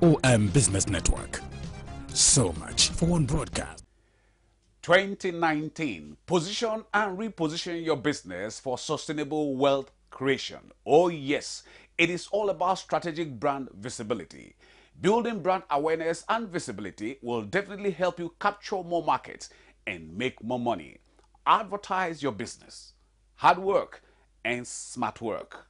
Eom Business Network. So much for one broadcast. 2019. Position and reposition your business for sustainable wealth creation. Oh yes, it is all about strategic brand visibility. Building brand awareness and visibility will definitely help you capture more markets and make more money. Advertise your business. Hard work and smart work.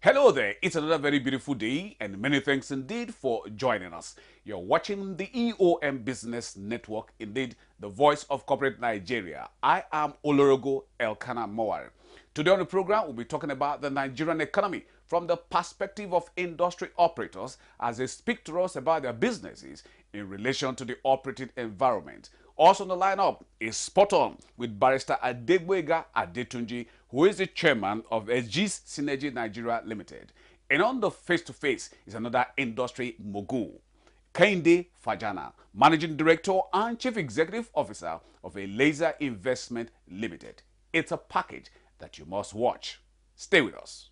Hello there, it's another very beautiful day and many thanks indeed for joining us. You're watching the Eom Business Network, indeed the voice of corporate Nigeria. I am Olorogo Elkanah Mowar. Today on the program, we'll be talking about the Nigerian economy from the perspective of industry operators as they speak to us about their businesses in relation to the operating environment. Also on the lineup is Spot On with Barrister Adegboyega Adetunji, who is the chairman of HESGES Synergy Nigeria Limited. And on the face-to-face is another industry mogul, Kehinde Fajana, managing director and chief executive officer of ELIEZER Investment Limited. It's a package that you must watch. Stay with us.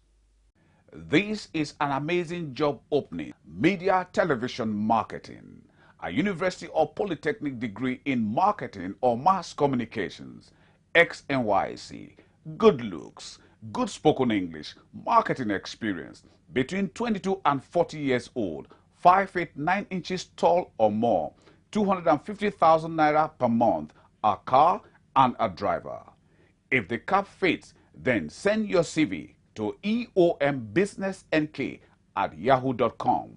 This is an amazing job opening, media television marketing, a university or polytechnic degree in marketing or mass communications, XNYC, good looks, good spoken English, marketing experience, between 22 and 40 years old, 5 feet 9 inches tall or more, 250,000 naira per month, a car and a driver. If the cap fits, then send your CV to eombusinessnk@yahoo.com.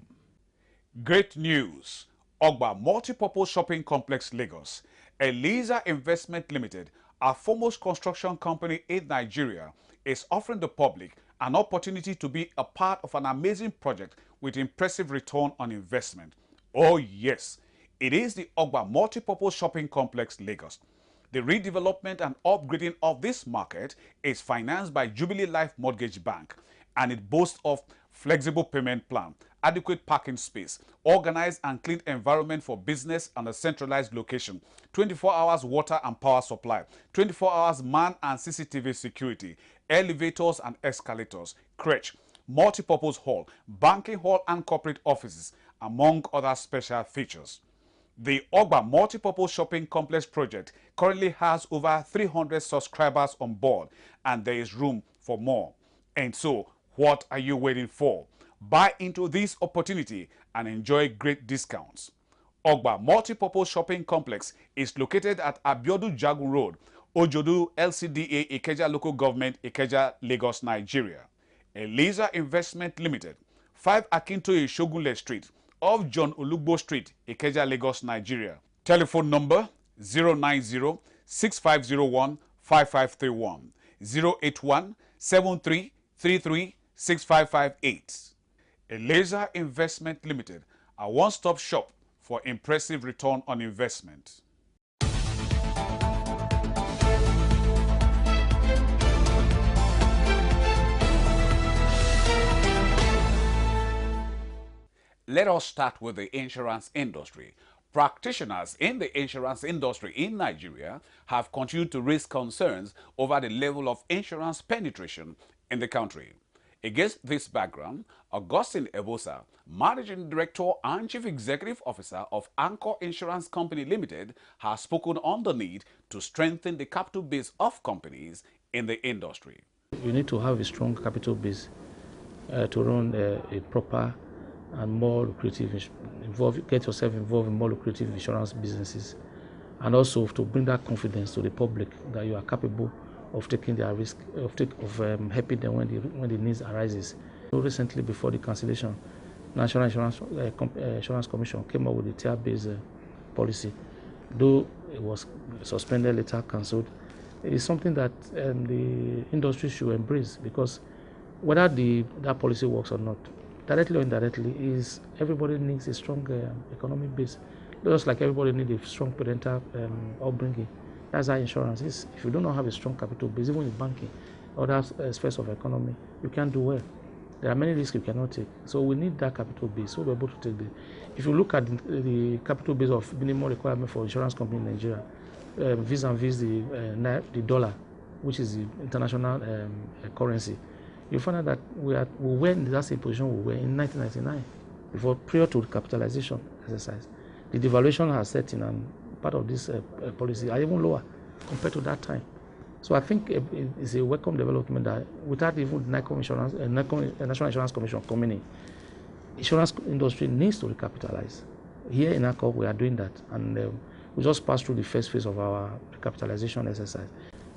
Great news! Ogba Multipurpose Shopping Complex, Lagos, ELIEZER Investment Limited, our foremost construction company in Nigeria, is offering the public an opportunity to be a part of an amazing project with impressive return on investment. Oh yes, it is the Ogba Multipurpose Shopping Complex, Lagos. The redevelopment and upgrading of this market is financed by Jubilee Life Mortgage Bank, and it boasts of flexible payment plan, adequate parking space, organized and clean environment for business and a centralized location, 24 hours water and power supply, 24 hours man and CCTV security, elevators and escalators, crèche, multipurpose hall, banking hall and corporate offices, among other special features. The Ogba Multipurpose Shopping Complex project currently has over 300 subscribers on board, and there is room for more. And so, what are you waiting for? Buy into this opportunity and enjoy great discounts. Ogba Multipurpose Shopping Complex is located at Abiodu Jagun Road, Ojodu LCDA, Ikeja Local Government, Ikeja, Lagos, Nigeria. ELIEZER Investment Limited, 5 Akintoye Shogunle Street, off John Olugbo Street, Ikeja, Lagos, Nigeria. Telephone number 090-6501-5531, 081-7333-6558. ELIEZER Investment Limited, a one-stop shop for impressive return on investment. Let us start with the insurance industry. Practitioners in the insurance industry in Nigeria have continued to raise concerns over the level of insurance penetration in the country. Against this background, Augustine Ebosa, Managing Director and Chief Executive Officer of Anchor Insurance Company Limited, has spoken on the need to strengthen the capital base of companies in the industry. You need to have a strong capital base to run a proper and more lucrative, get yourself involved in more lucrative insurance businesses, and also to bring that confidence to the public that you are capable of taking their risk, of helping them when the needs arises. So recently, before the cancellation, National Insurance Commission came up with a tier-based policy. Though it was suspended, later cancelled, it is something that the industry should embrace, because whether that policy works or not, directly or indirectly, is everybody needs a strong economic base. Just like everybody needs a strong parental upbringing. That's how insurance is. If you do not have a strong capital base, even in banking, other aspects of economy, you can't do well. There are many risks you cannot take. So we need that capital base, so we're able to take if you look at the capital base of minimum requirement for insurance company in Nigeria, vis-a-vis the dollar, which is the international currency, you find out that we were in that same position we were in 1999. prior to the capitalization exercise. The devaluation has set in, and part of this policy are even lower compared to that time. So I think it's a welcome development that without even the National Insurance Commission coming in, insurance industry needs to recapitalize. Here in ACOP, we are doing that, and we just passed through the first phase of our recapitalization exercise.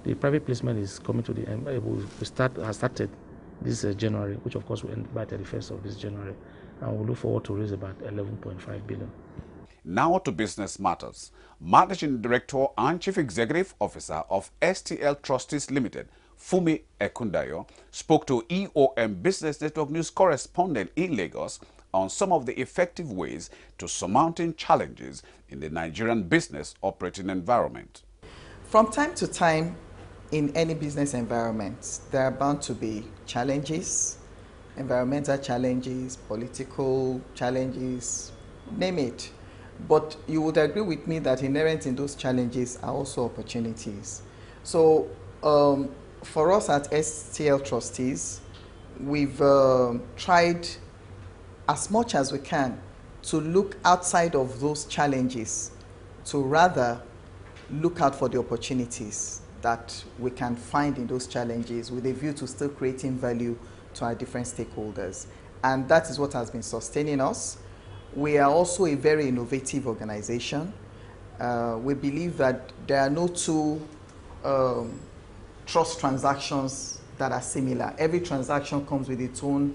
The private placement is coming to the end. Has started this January, which of course will end by 31st of this January, and we look forward to raise about 11.5 billion. Now to business matters. Managing Director and Chief Executive Officer of STL Trustees Limited, Fumi Ekundayo, spoke to Eom Business Network news correspondent in Lagos on some of the effective ways to surmounting challenges in the Nigerian business operating environment. From time to time, in any business environment, there are bound to be challenges, environmental challenges, political challenges, name it. But you would agree with me that inherent in those challenges are also opportunities. So for us at STL Trustees, we've tried as much as we can to look outside of those challenges, to rather look out for the opportunities that we can find in those challenges with a view to still creating value to our different stakeholders. And that is what has been sustaining us. We are also a very innovative organization. We believe that there are no two trust transactions that are similar. Every transaction comes with its own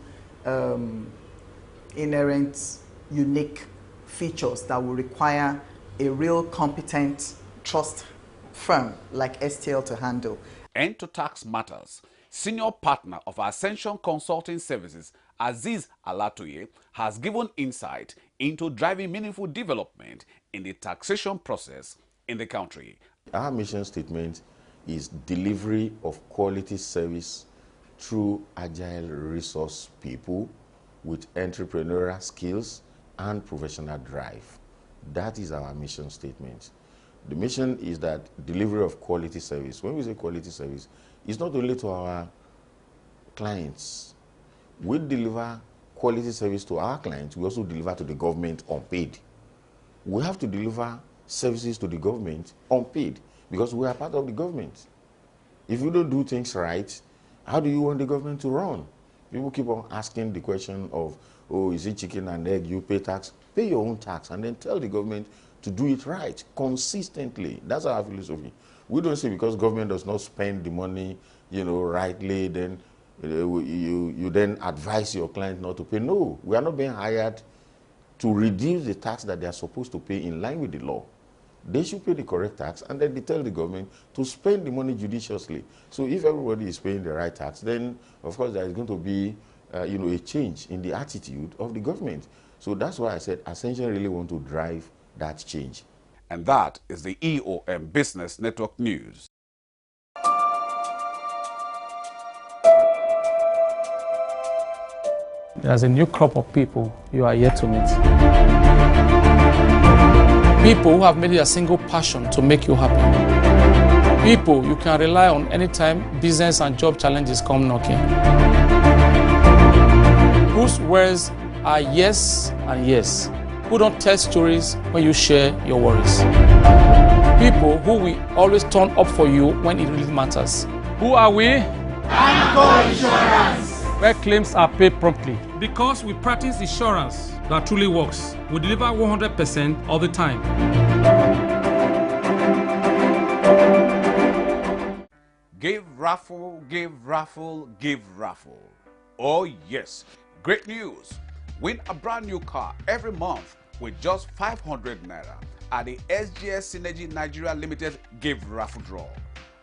inherent, unique features that will require a real competent trust firm like STL to handle. And to tax matters, senior partner of Ascension Consulting Services, Aziz Alatoye, has given insight into driving meaningful development in the taxation process in the country. Our mission statement is delivery of quality service through agile resource people with entrepreneurial skills and professional drive. That is our mission statement. The mission is that delivery of quality service. When we say quality service, it's not only to our clients. We deliver quality service to our clients. We also deliver to the government unpaid. We have to deliver services to the government unpaid because we are part of the government. If you don't do things right, how do you want the government to run? People keep on asking the question of, oh, is it chicken and egg? You pay tax. Pay your own tax and then tell the government to do it right, consistently. That's our philosophy. We don't say because government does not spend the money, rightly, then you then advise your client not to pay. No, we are not being hired to reduce the tax that they are supposed to pay in line with the law. They should pay the correct tax, and then they tell the government to spend the money judiciously. So if everybody is paying the right tax, then of course there is going to be a change in the attitude of the government. So that's why I said Ascension really want to drive that change. And that is the Eom Business Network news. There's a new crop of people you are yet to meet. People who have made it a single passion to make you happy. People you can rely on anytime business and job challenges come knocking. Whose words are yes and yes. Who don't tell stories when you share your worries. People who will always turn up for you when it really matters. Who are we? AMCO Insurance, where claims are paid promptly. Because we practice insurance that truly works. We deliver 100% of the time. Give raffle, give raffle, give raffle. Oh yes, great news. Win a brand new car every month with just 500 naira at the HESGES Synergy Nigeria Limited Give Raffle Draw.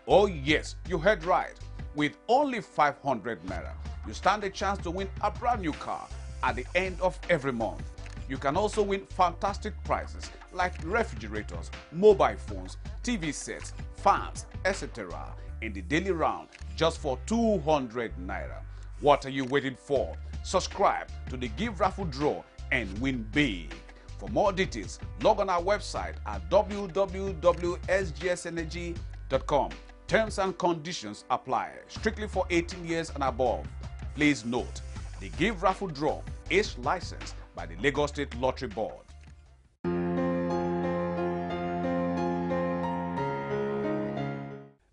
Oh yes, you heard right. With only 500 naira, you stand a chance to win a brand new car at the end of every month. You can also win fantastic prizes like refrigerators, mobile phones, TV sets, fans, etc. in the daily round just for 200 naira. What are you waiting for? Subscribe to the Give Raffle Draw and win big. For more details, log on our website at www.sgsenergy.com. Terms and conditions apply, strictly for 18 years and above. Please note, the Give Raffle Draw is licensed by the Lagos State Lottery Board.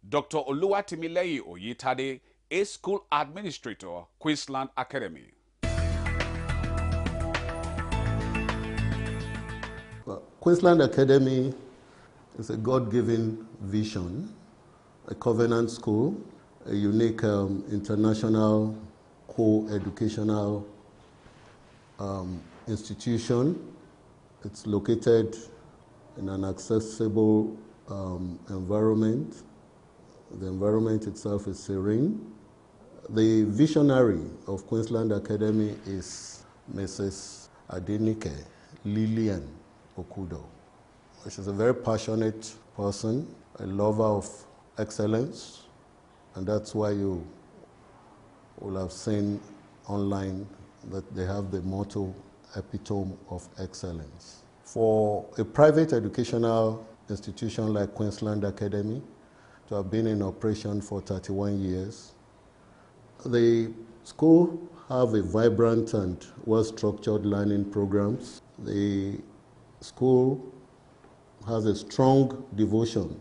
Dr. Oluwatimileyin Oyitade, a school administrator, Queensland Academy. Well, Queensland Academy is a God-given vision, a covenant school, a unique international co-educational institution. It's located in an accessible environment. The environment itself is serene. The visionary of Queensland Academy is Mrs. Adenike Lillian Okudo. She's a very passionate person, a lover of excellence, and that's why you will have seen online that they have the motto, Epitome of Excellence. For a private educational institution like Queensland Academy to have been in operation for 31 years, the school have a vibrant and well-structured learning programs. The school has a strong devotion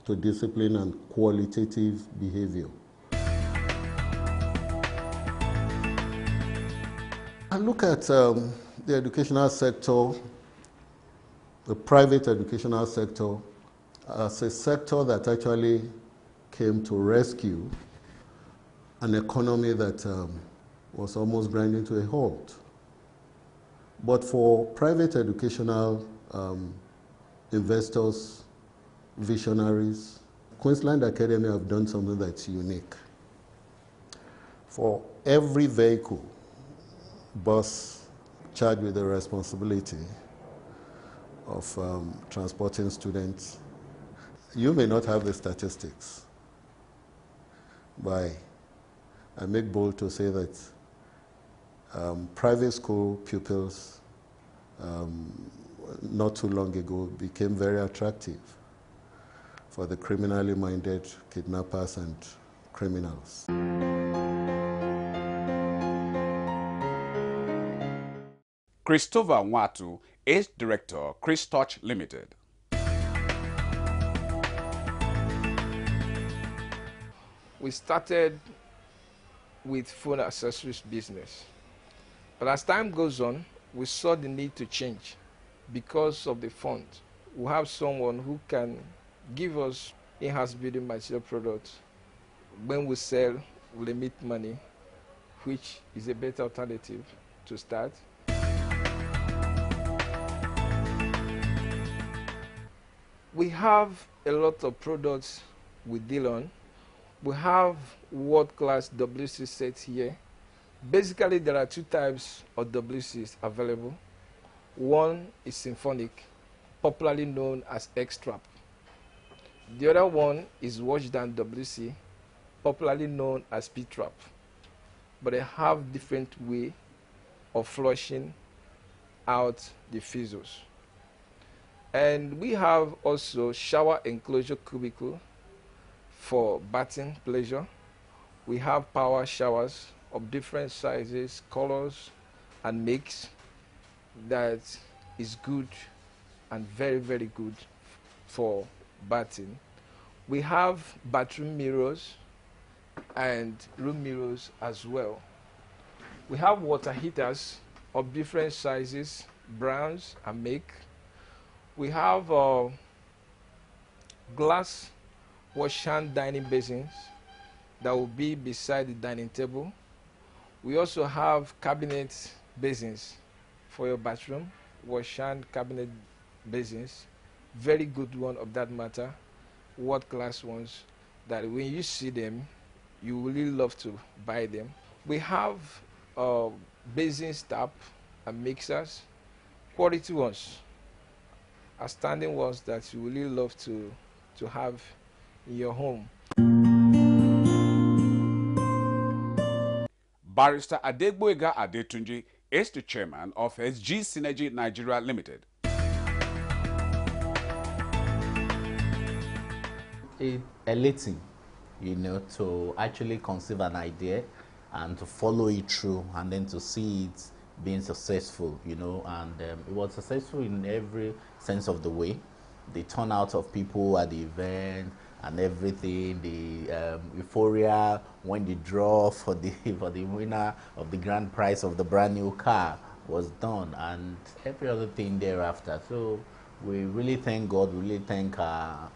to discipline and qualitative behavior. I look at the educational sector, the private educational sector, as a sector that actually came to rescue an economy that was almost grinding to a halt. But for private educational investors, visionaries, Queensland Academy have done something that's unique. For every vehicle, bus charged with the responsibility of transporting students, you may not have the statistics, but I make bold to say that private school pupils not too long ago became very attractive for the criminally minded kidnappers and criminals. Christopher Nwatu is Director, CHRISTOCH Limited. We started with phone accessories business. But as time goes on, we saw the need to change because of the fund. We have someone who can give us in-house building material products. When we sell, we'll emit money, which is a better alternative to start. We have a lot of products we deal on. We have world-class WC sets here. Basically, there are two types of WCs available. One is symphonic, popularly known as X-Trap. The other one is washdown WC, popularly known as P-Trap. But they have different way of flushing out the fizzles. And we have also shower enclosure cubicle for bathing pleasure. We have power showers of different sizes, colors, and makes that is good and very, very good for bathing. We have bathroom mirrors and room mirrors as well. We have water heaters of different sizes, brands, and make. We have glass wash-hand dining basins that will be beside the dining table. We also have cabinet basins for your bathroom, wash-hand cabinet basins. Very good one of that matter, world-class ones that when you see them, you really love to buy them. We have basins tap and mixers, quality ones, outstanding ones that you really love to have in your home. Barrister Adegboyega Adetunji is the chairman of HESGES Synergy Nigeria Limited. It's elating, to actually conceive an idea and to follow it through and then to see it being successful, you know, and it was successful in every sense of the way. The turnout of people at the event and everything, the euphoria when the draw for the for the winner of the grand prize of the brand new car was done, and every other thing thereafter. So we really thank God, we really thank our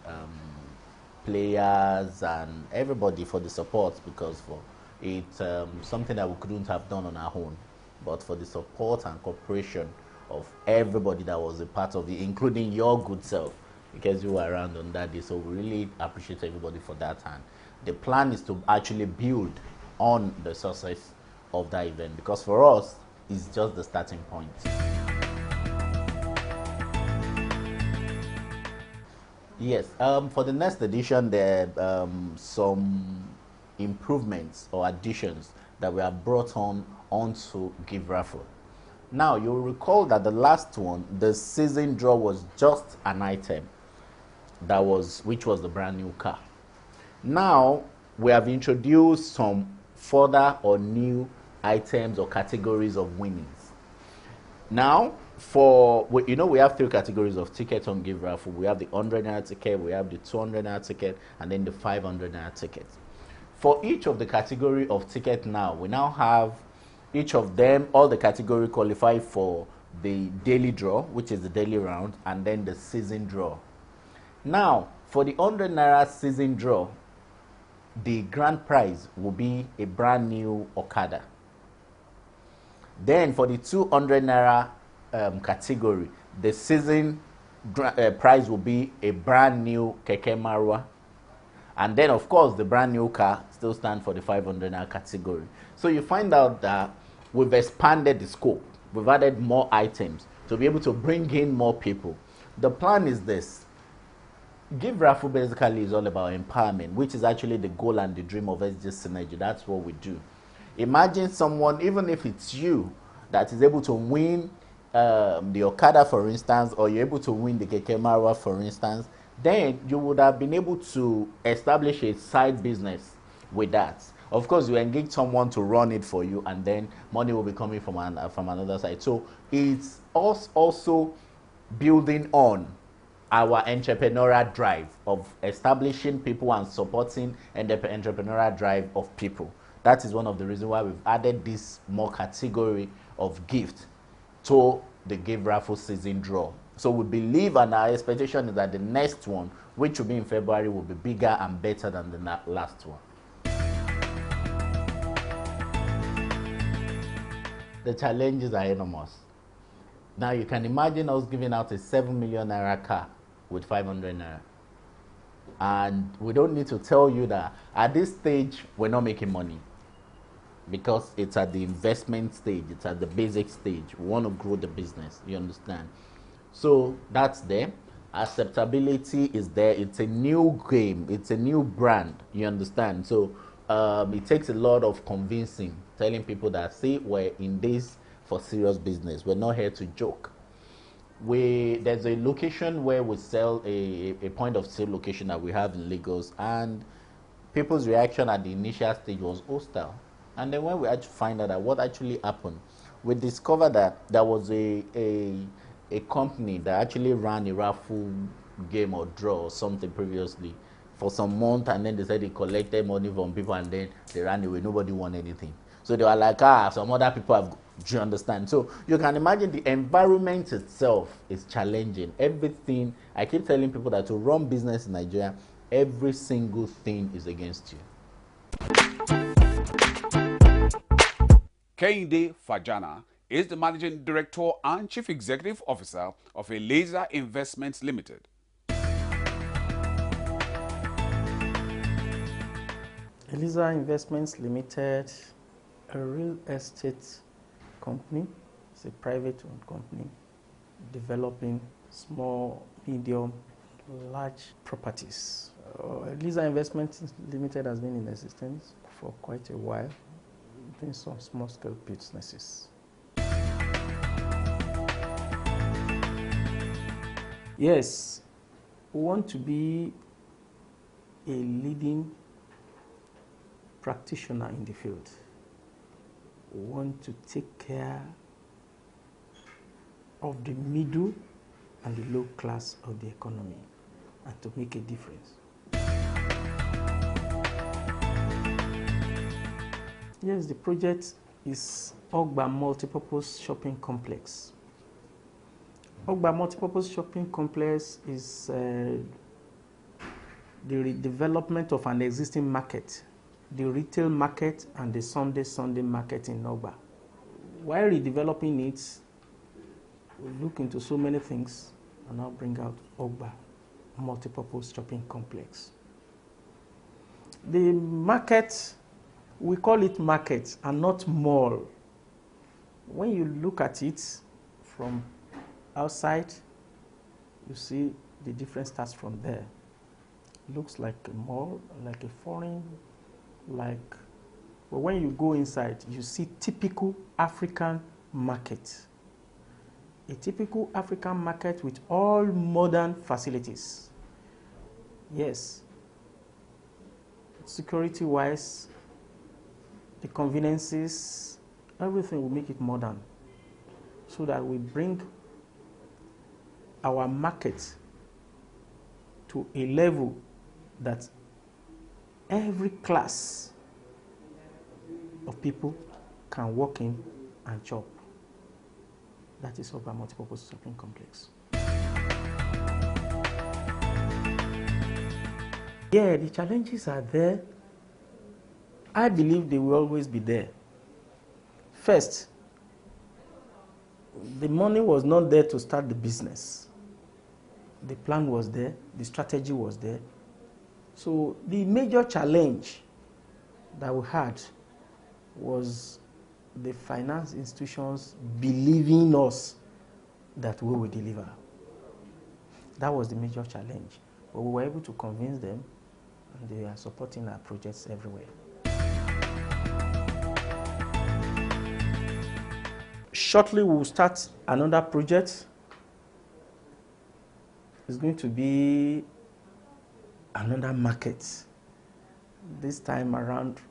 players and everybody for the support, because for it's something that we couldn't have done on our own, but for the support and cooperation of everybody that was a part of it, including your good self, because you were around on that day. So we really appreciate everybody for that. And the plan is to actually build on the success of that event, because for us it's just the starting point. Yes, for the next edition there are some improvements or additions that we have brought onto Give Raffle. Now you'll recall that the last one, the season draw, was just an item which was the brand new car. Now we have introduced some further or new items or categories of winnings. Now, we have 3 categories of tickets on Give Raffle. We have the 100 naira ticket, we have the 200 naira ticket, and then the 500 naira ticket. For each of the category of ticket now, we now have each of them, all the category qualify for the daily draw, which is the daily round, and then the season draw. Now, for the 100 naira season draw, the grand prize will be a brand new Okada. Then for the 200 naira category, the season prize will be a brand new Keke Marwa. And then, of course, the brand new car still stands for the 500 naira category. So you find out that we've expanded the scope. We've added more items to be able to bring in more people. The plan is this. Give Raffle basically is all about empowerment, which is actually the goal and the dream of HESGES Synergy. That's what we do. Imagine someone, even if it's you, that is able to win the Okada, for instance, or you're able to win the Keke Marwa, for instance, then you would have been able to establish a side business with that. Of course, you engage someone to run it for you, and then money will be coming from another side. So it's us also building on our entrepreneurial drive of establishing people and supporting the entrepreneurial drive of people. That is one of the reasons why we've added this more category of gift to the Give Raffle season draw. So we believe, and our expectation is that the next one, which will be in February, will be bigger and better than the last one. The challenges are enormous. Now you can imagine us giving out a 7 million naira car with 500 naira. And we don't need to tell you that at this stage, we're not making money, because it's at the investment stage, it's at the basic stage. We want to grow the business, you understand? So that's there. Acceptability is there. It's a new game, it's a new brand, you understand? So it takes a lot of convincing, telling people that, see, we're in this for serious business. We're not here to joke. There's a location where we sell a point of sale location that we have in Lagos, and people's reaction at the initial stage was hostile. And then when we had to find out what actually happened, we discovered that there was a company that actually ran a raffle game or draw or something previously for some month, and then they said they collected money from people and then they ran away. Nobody won anything. So they were like, some other people have. Do you understand? So you can imagine the environment itself is challenging. Everything, I keep telling people that to run business in Nigeria, every single thing is against you. Kehinde Fajana is the Managing Director and Chief Executive Officer of ELIEZER Investments Limited. ELIEZER Investments Limited, a real estate company. It's a private-owned company developing small, medium, large properties. ELIEZER Investments Limited has been in existence for quite a while, doing some small-scale businesses. Yes, we want to be a leading practitioner in the field. We want to take care of the middle and the low class of the economy and to make a difference. Yes, the project is Ogba Multipurpose Shopping Complex. Ogba Multipurpose Shopping Complex is the redevelopment of an existing market, the retail market and the Sunday market in Ogba. While redeveloping it, we look into so many things and now bring out Ogba Multipurpose Shopping Complex. The market, we call it market and not mall. When you look at it from outside, you see the difference starts from there. It looks like a mall, like a foreign, but when you go inside, you see typical African market. A typical African market with all modern facilities. Yes, security-wise, the conveniences, everything will make it modern so that we bring our market to a level that every class of people can walk in and shop. That is Ogba Multipurpose Shopping Complex. Yeah, the challenges are there. I believe they will always be there. First, the money was not there to start the business. The plan was there, the strategy was there. So the major challenge that we had was the finance institutions believing us that we will deliver. That was the major challenge. But we were able to convince them, and they are supporting our projects everywhere. Shortly, we will start another project. It's going to be another market. This time around,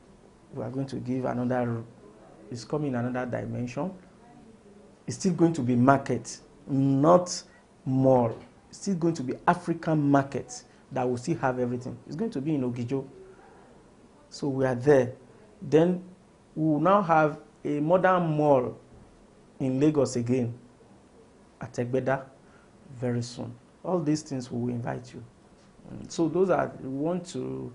we are going to give another, it's coming another dimension. It's still going to be market, not mall. It's still going to be African market that will still have everything. It's going to be in Ogijo. So we are there. Then we will now have a modern mall in Lagos again, at Egbeda, very soon. All these things we will invite you. So those are, we want to,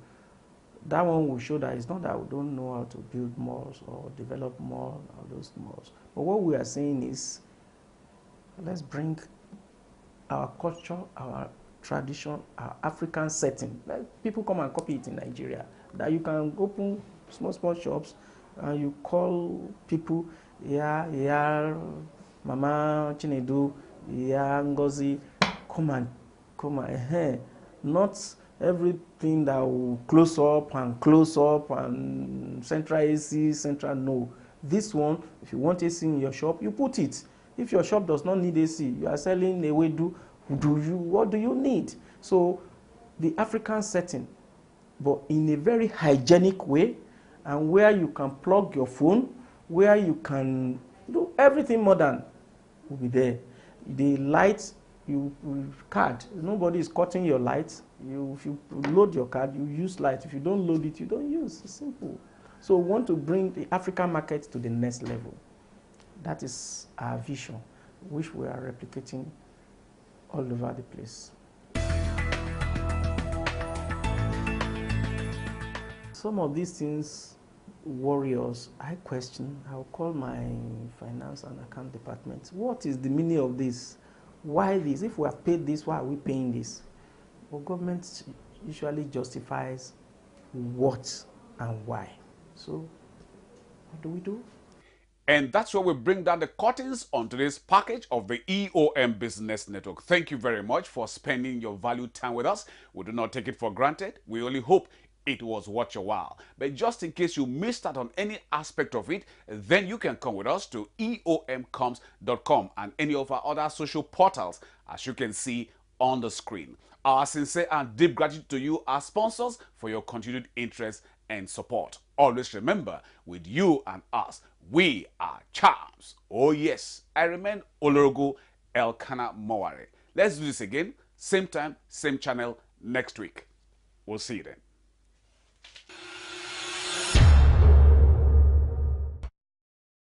that one will show that it's not that we don't know how to build malls or develop malls or those malls. But what we are saying is, let's bring our culture, our tradition, our African setting. Let people come and copy it in Nigeria. That you can open small shops and you call people, yeah, Mama Chinedu, yeah, Ngozi, come and, not everything that will close up and central AC, central, no. This one, if you want AC in your shop, you put it. If your shop does not need AC, you are selling ewedu, what do you need? So the African setting, but in a very hygienic way, and where you can plug your phone, where you can do everything modern, will be there. The lights, you card, nobody is cutting your lights. If you load your card, you use light. If you don't load it, you don't use. It's simple. So we want to bring the African market to the next level. That is our vision, which we are replicating all over the place. Some of these things worry us. I question, I'll call my finance and account department. What is the meaning of this? Why this? If we have paid this, why are we paying this? Well, government usually justifies what and why. So, what do we do? And that's where we bring down the curtains on today's package of the EOM Business Network. Thank you very much for spending your valued time with us. We do not take it for granted. We only hope it was worth your while. But just in case you missed out on any aspect of it, then you can come with us to eomcoms.com and any of our other social portals, as you can see on the screen. Our sincere and deep gratitude to you, our sponsors, for your continued interest and support. Always remember, with you and us, we are charms. Oh yes, I remain Olorogo Elkanah Mowari. Let's do this again, same time, same channel next week. We'll see you then.